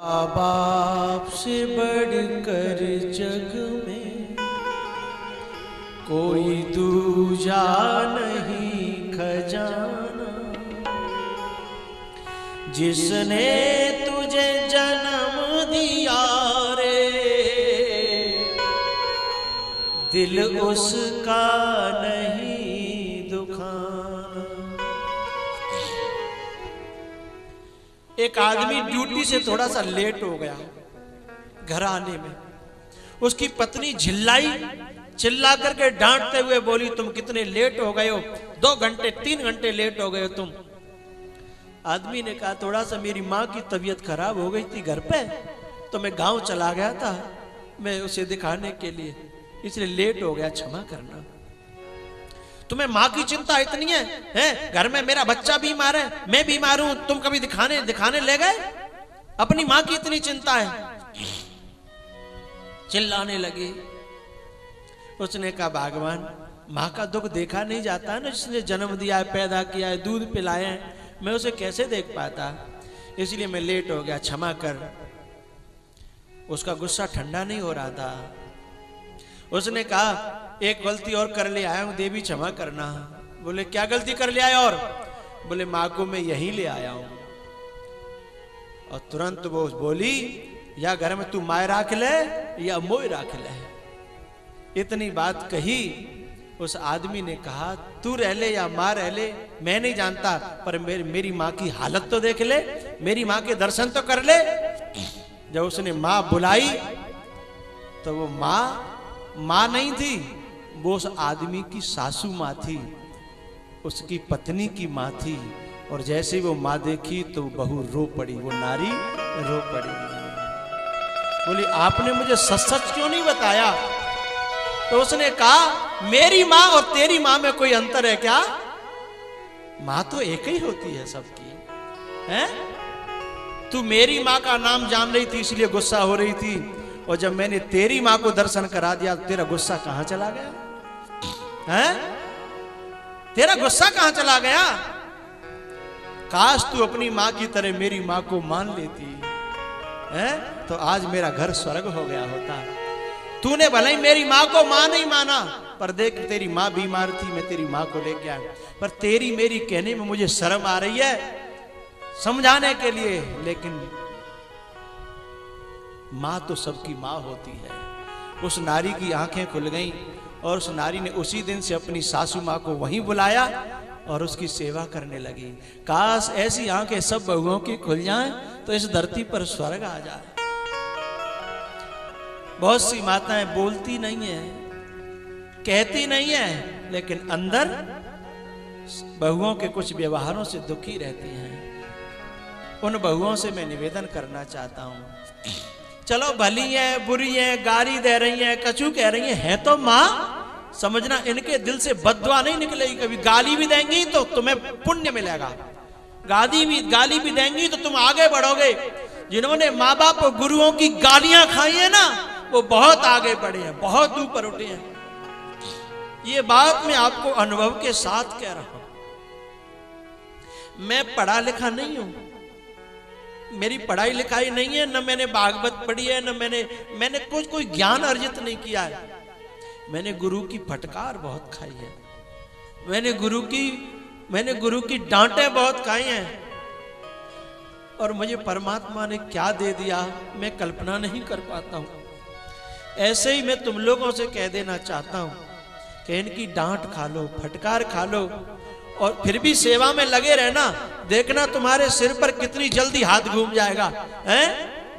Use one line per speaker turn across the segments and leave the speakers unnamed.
माँ बाप से बढ़कर जग में कोई दूजा नहीं खजाना, जिसने तुझे जन्म दिया रे दिल उसका नहीं दुखाना। एक आदमी ड्यूटी से थोड़ा सा लेट हो गया, घर आने में उसकी पत्नी चिल्ला करके डांटते हुए बोली, तुम कितने लेट हो गए हो, 2 घंटे 3 घंटे लेट हो गए हो तुम। आदमी ने कहा, थोड़ा सा मेरी माँ की तबीयत खराब हो गई थी घर पे, तो मैं गांव चला गया था मैं उसे दिखाने के लिए, इसलिए लेट हो गया, क्षमा करना। तुम्हें माँ की चिंता इतनी है? घर में मेरा बच्चा बीमार है, मैं बीमार हूं, तुम कभी दिखाने ले गए? अपनी माँ की इतनी चिंता है। चिल्लाने लगी। उसने कहा, भगवान माँ का दुख देखा नहीं जाता है ना, जिसने जन्म दिया है, पैदा किया है, दूध पिलाए हैं, मैं उसे कैसे देख पाता, इसलिए मैं लेट हो गया, क्षमा कर। उसका गुस्सा ठंडा नहीं हो रहा था। उसने कहा, एक गलती और कर ले आया हूं देवी, क्षमा करना। बोले, क्या गलती कर ले आया? और बोले, माँ को मैं यहीं ले आया हूं। और तुरंत वो बोली, या घर में तू माय राख ले या मोय राख ले। इतनी बात कही। उस आदमी ने कहा, तू रह ले या माँ रह ले मैं नहीं जानता, पर मेरी माँ की हालत तो देख ले, मेरी माँ के दर्शन तो कर ले। जब उसने माँ बुलाई तो वो माँ नहीं थी, वो उस आदमी की सासू माँ थी, उसकी पत्नी की माँ थी। और जैसे वो माँ देखी तो बहू रो पड़ी, वो नारी रो पड़ी। बोली, आपने मुझे सच क्यों नहीं बताया? तो उसने कहा, मेरी माँ और तेरी माँ में कोई अंतर है क्या? माँ तो एक ही होती है सबकी, हैं? तू मेरी माँ का नाम जान रही थी इसलिए गुस्सा हो रही थी, और जब मैंने तेरी माँ को दर्शन करा दिया तेरा गुस्सा कहां चला गया? हैं? तेरा गुस्सा कहां चला गया? काश तू अपनी माँ की तरह मेरी माँ को मान लेती, हैं? तो आज मेरा घर स्वर्ग हो गया होता। तूने भले ही मेरी माँ को माँ नहीं माना, पर देख तेरी माँ बीमार थी, मैं तेरी माँ को लेके आया, पर तेरी मेरी कहने में मुझे शर्म आ रही है समझाने के लिए, लेकिन माँ तो सबकी माँ होती है। उस नारी की आंखें खुल गईं और उस नारी ने उसी दिन से अपनी सासू माँ को वहीं बुलाया और उसकी सेवा करने लगी। काश ऐसी आंखें सब बहुओं की खुल जाएं तो इस धरती पर स्वर्ग आ जाए। बहुत सी माताएं बोलती नहीं है, कहती नहीं है, लेकिन अंदर बहुओं के कुछ व्यवहारों से दुखी रहती हैं। उन बहुओं से मैं निवेदन करना चाहता हूं, चलो भली है बुरी है, गाली दे रही है, कछु कह रही है तो माँ, समझना इनके दिल से बद्दुआ नहीं निकलेगी। कभी गाली भी देंगी तो तुम्हें पुण्य मिलेगा, गाली भी देंगी तो तुम आगे बढ़ोगे। जिन्होंने माँ बाप और गुरुओं की गालियां खाई है ना, वो बहुत आगे बढ़े हैं, बहुत ऊपर उठे हैं। ये बात मैं आपको अनुभव के साथ कह रहा हूं। मैं पढ़ा लिखा नहीं हूं, मेरी पढ़ाई लिखाई नहीं है, न मैंने भागवत पढ़ी है, न मैंने कोई ज्ञान अर्जित नहीं किया है। मैंने गुरु की फटकार बहुत खाई है, मैंने गुरु की डांटें बहुत खाई हैं, और मुझे परमात्मा ने क्या दे दिया मैं कल्पना नहीं कर पाता हूं। ऐसे ही मैं तुम लोगों से कह देना चाहता हूं कि इनकी डांट खा लो, फटकार खा लो, और फिर भी सेवा में लगे रहना। देखना तुम्हारे सिर पर कितनी जल्दी हाथ घूम जाएगा, हैं?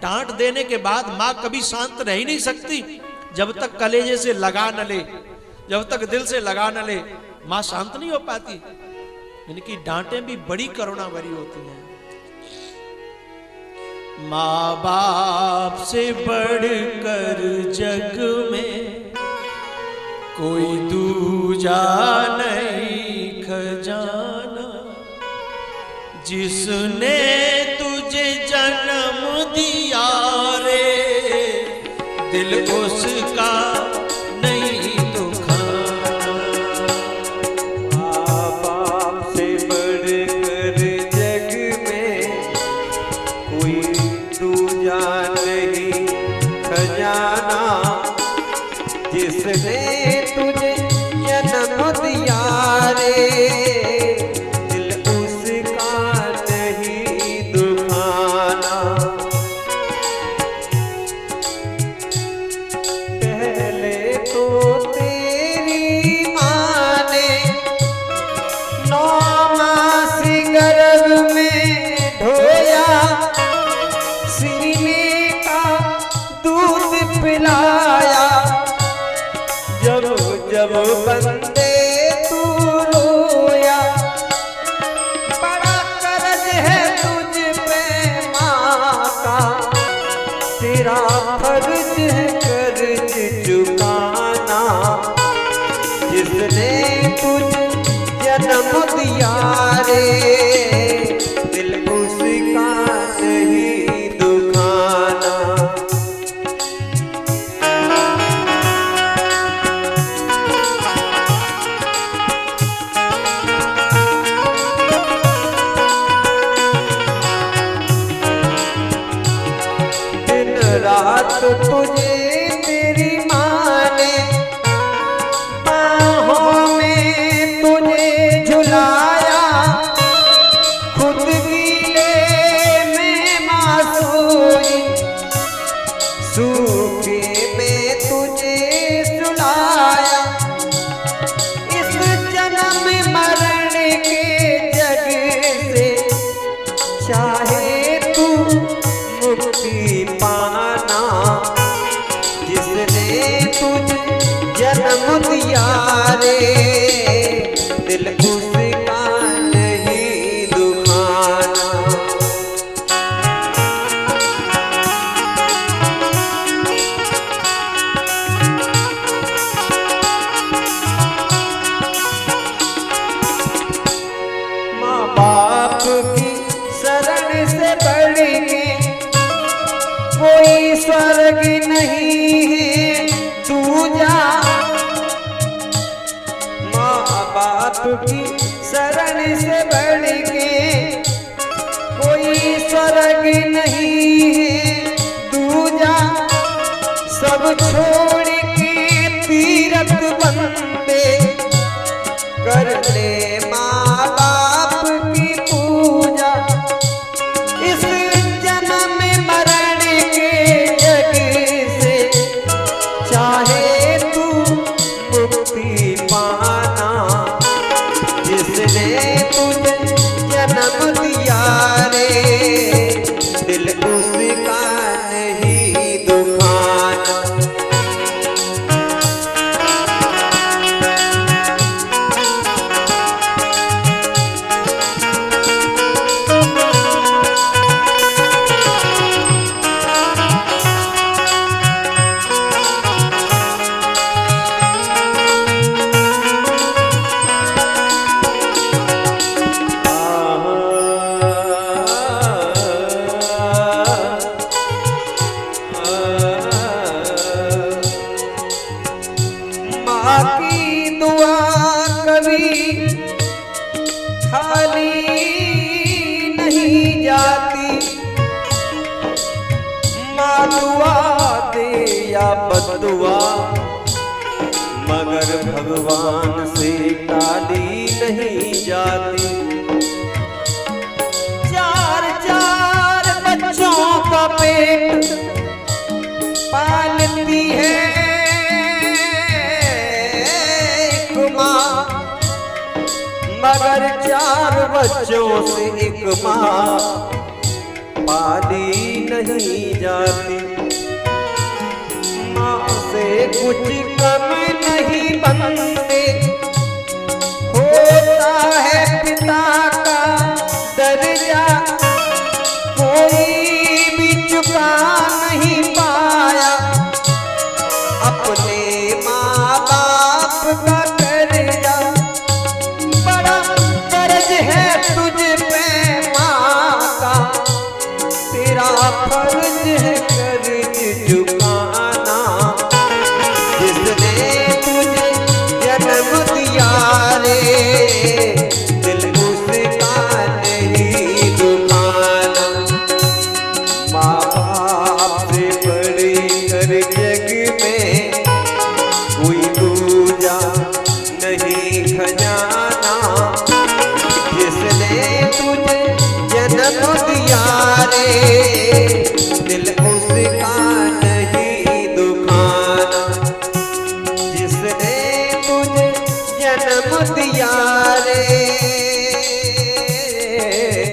डांट देने के बाद माँ कभी शांत रह ही नहीं सकती जब तक कलेजे से लगा न ले, जब तक दिल से लगा न ले, माँ शांत नहीं हो पाती। इनकी डांटें भी बड़ी करुणा भरी होती हैं। माँ बाप से बढ़कर जग में कोई दूजा नहीं खजाना, जिसने तुझे जन्म दिया रे दिल उसका नहीं दुखाना।
माँ बाप से बढ़कर जग में कोई दूजा पूजा नहीं खजाना, जिसने तुझे जन्म दिया रे, दिल उसका नहीं दुखाना। पहले तो तेरी माँ ने 9 मास गर्भ में ढोया, सीने का दूध पिलाया। जब जब बंदे तू रोया, बड़ा कर्ज है तुझ पे माँ का, तेरा फर्ज है कर्ज चुकाना। जिसने तुझे जन्म दिया रे, दिल उसका नहीं दुखाना। दिन रात तुझे तेरी माँ ने बाहों में तुझे झुलाया, खुद गीले में माँ सोई, सूखे में तुझे सुलाया। इस जन्म मरण के जग से चाहे तू मुक्ति पाना। जिसने तुझे जन्म दिया रे, दिल उसका नहीं दुखाना। माँ बाप की शरण से बढ़ के कोई स्वर्ग नहीं है, तू जा। माँ बाप की शरण से बढ़ के कोई स्वर्ग नहीं है, तू जा। सब छोड़ के तीरथ बंदे कर ले माँ बाप की पूजा। इस जन्म मरण के जग से चाहे तू मुक्ति पाना। जिसने तुझे जन्म दिया रे, दिल उसका नहीं दुखाना। माँ की दुआ कभी खाली नहीं जाती, माँ दुआ दे या बददुआ, मगर भगवान से टाली नहीं जाती। 4 बच्चों का पेट पालती है मगर 4 बच्चों से एक माँ पाली नहीं जाती। माँ से कुछ कम नहीं बनते, होता है पिता का दर्जा, कोई भी चुका नहीं पाया अपने माँ बाप का कर्जा। बड़ा कर्ज है तुझ पे माँ का, तेरा फर्ज है कर्ज चुकाना। जिसने रे, दिल उसका नहीं दुखाना, जिसने मुझे जन्म दिया रे।